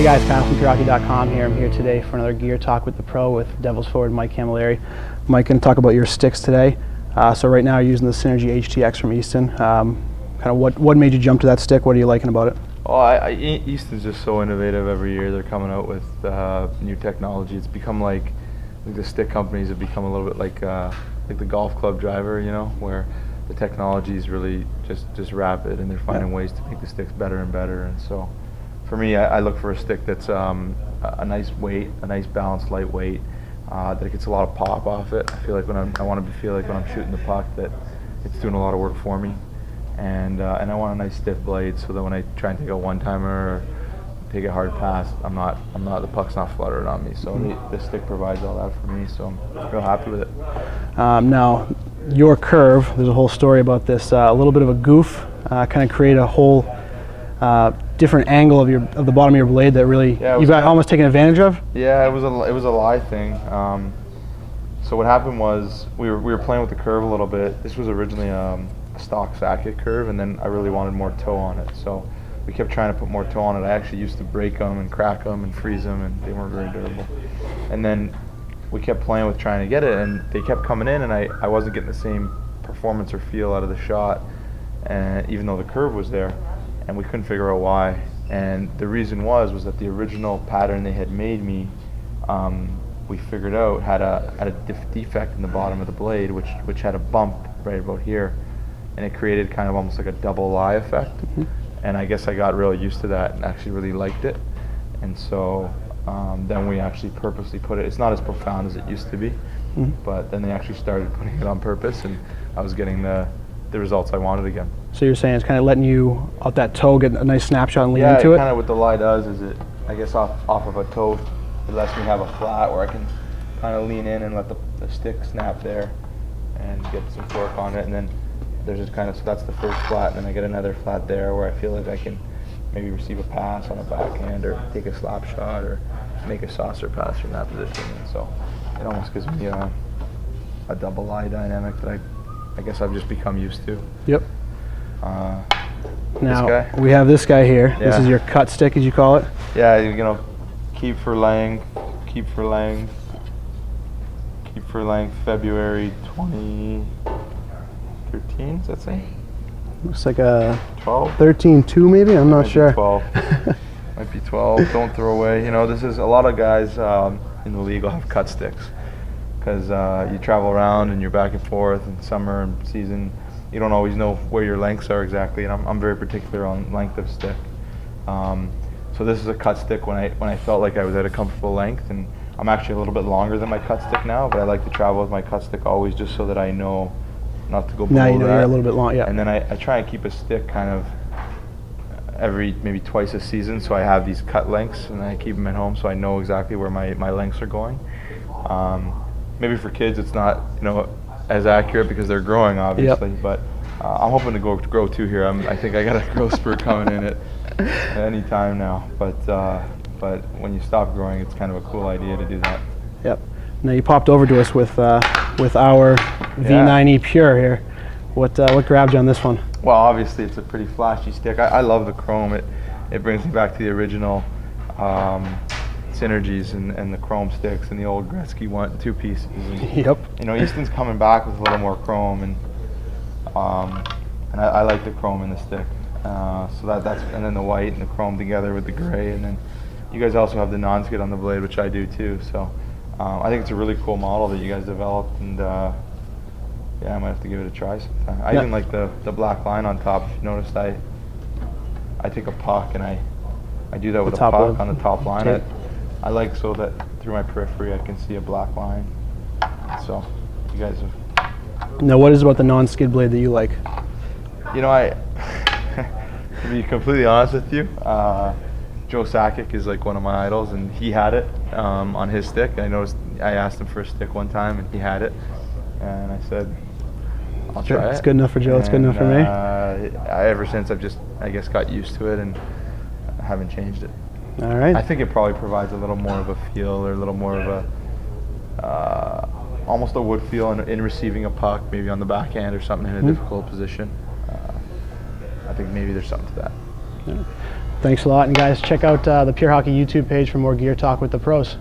guys, Kyle from PureHockey.com here. I'm here today for another gear talk with the pro with Devils forward Mike Cammalleri. Mike, going to talk about your sticks today. So right now you're using the Synergy HTX from Easton. Kind of what made you jump to that stick? What are you liking about it? Well, Easton's just so innovative every year. They're coming out with new technology. It's become like the stick companies have become a little bit like the golf club driver, you know, where the technology is really just rapid, and they're finding ways to make the sticks better and better. And so, for me, I look for a stick that's a nice weight, a nice balanced lightweight, that gets a lot of pop off it. I feel like I want to feel like when I'm shooting the puck that it's doing a lot of work for me, and I want a nice stiff blade so that when I try and take a one-timer or take a hard pass, the puck's not fluttering on me. So this stick provides all that for me. So I'm real happy with it. Now, your curve. There's a whole story about this. A little bit of a goof, kind of create a whole different angle of the bottom of your blade that really you've got almost taken advantage of. Yeah, it was a lie thing. So what happened was we were playing with the curve a little bit. This was originally a stock Sackett curve, and then I really wanted more toe on it. So we kept trying to put more toe on it. I actually used to break them and crack them and freeze them, and they weren't very durable. And then we kept playing with trying to get it, and they kept coming in, and I wasn't getting the same performance or feel out of the shot, and even though the curve was there, and we couldn't figure out why. And the reason was that the original pattern they had made me, we figured out had a defect in the bottom of the blade, which had a bump right about here, and it created kind of almost like a double lie effect. And I guess I got really used to that and actually really liked it. And so then we actually purposely put it. It's not as profound as it used to be, but then they actually started putting it on purpose, and I was getting the results I wanted again. So you're saying it's kind of letting you out that toe get a nice snapshot and lean into it? Yeah, kind of what the lie does is it, I guess off of a toe, it lets me have a flat where I can kind of lean in and let the stick snap there and get some torque on it. And then there's just kind of, so that's the first flat, and then I get another flat there where I feel like I can maybe receive a pass on a backhand or take a slap shot or make a saucer pass from that position. And so it almost gives me a double lie dynamic that I guess I've just become used to. Yep. Now this guy? We have this guy here. Yeah. This is your cut stick, as you call it. Yeah, you know, keep for length, February 2013. Does that say? Looks like a 12. 13-2 maybe. I'm not sure. 12. Might be 12. Don't throw away. You know, this is a lot of guys in the league will have cut sticks because you travel around and you're back and forth in summer and season. You don't always know where your lengths are exactly, and I'm very particular on length of stick. So this is a cut stick when I felt like I was at a comfortable length, and I'm actually a little bit longer than my cut stick now, but I like to travel with my cut stick always just so that I know not to go below that. Now you know you're a little bit long, yeah. And then I try and keep a stick kind of every maybe twice a season, so I have these cut lengths, and I keep them at home so I know exactly where my lengths are going. Maybe for kids it's not, you know, as accurate because they're growing, obviously, but I'm hoping to grow too here. I think I got a growth spurt coming in at any time now, but when you stop growing, it's kind of a cool idea to do that. Yep. Now you popped over to us with our V9E Pure here. What grabbed you on this one? Well, obviously it's a pretty flashy stick. I love the chrome. It brings me back to the original Synergies and the chrome sticks and the old Gretzky two pieces. And, yep. You know, Easton's coming back with a little more chrome, and I like the chrome in the stick. So that's, and then the white and the chrome together with the gray, and then you guys also have the non-skid on the blade, which I do too. So I think it's a really cool model that you guys developed, and yeah, I might have to give it a try sometime. I even like the black line on top. If you noticed, I take a puck and I do that with a puck on the top line. I like so that through my periphery I can see a black line. So you guys have. Now, what is it about the non-skid blade that you like? You know, to be completely honest with you, Joe Sakic is like one of my idols, and he had it on his stick. I asked him for a stick one time, and he had it, and I said, I'll try it. It's good enough for Joe. It's good enough for me. Ever since I've just, I guess, got used to it and I haven't changed it. All right. I think it probably provides a little more of a feel, or a little more of a almost a wood feel in receiving a puck, maybe on the backhand or something in a difficult position. I think maybe there's something to that. Yeah. Thanks a lot, and guys, check out the Pure Hockey YouTube page for more gear talk with the pros.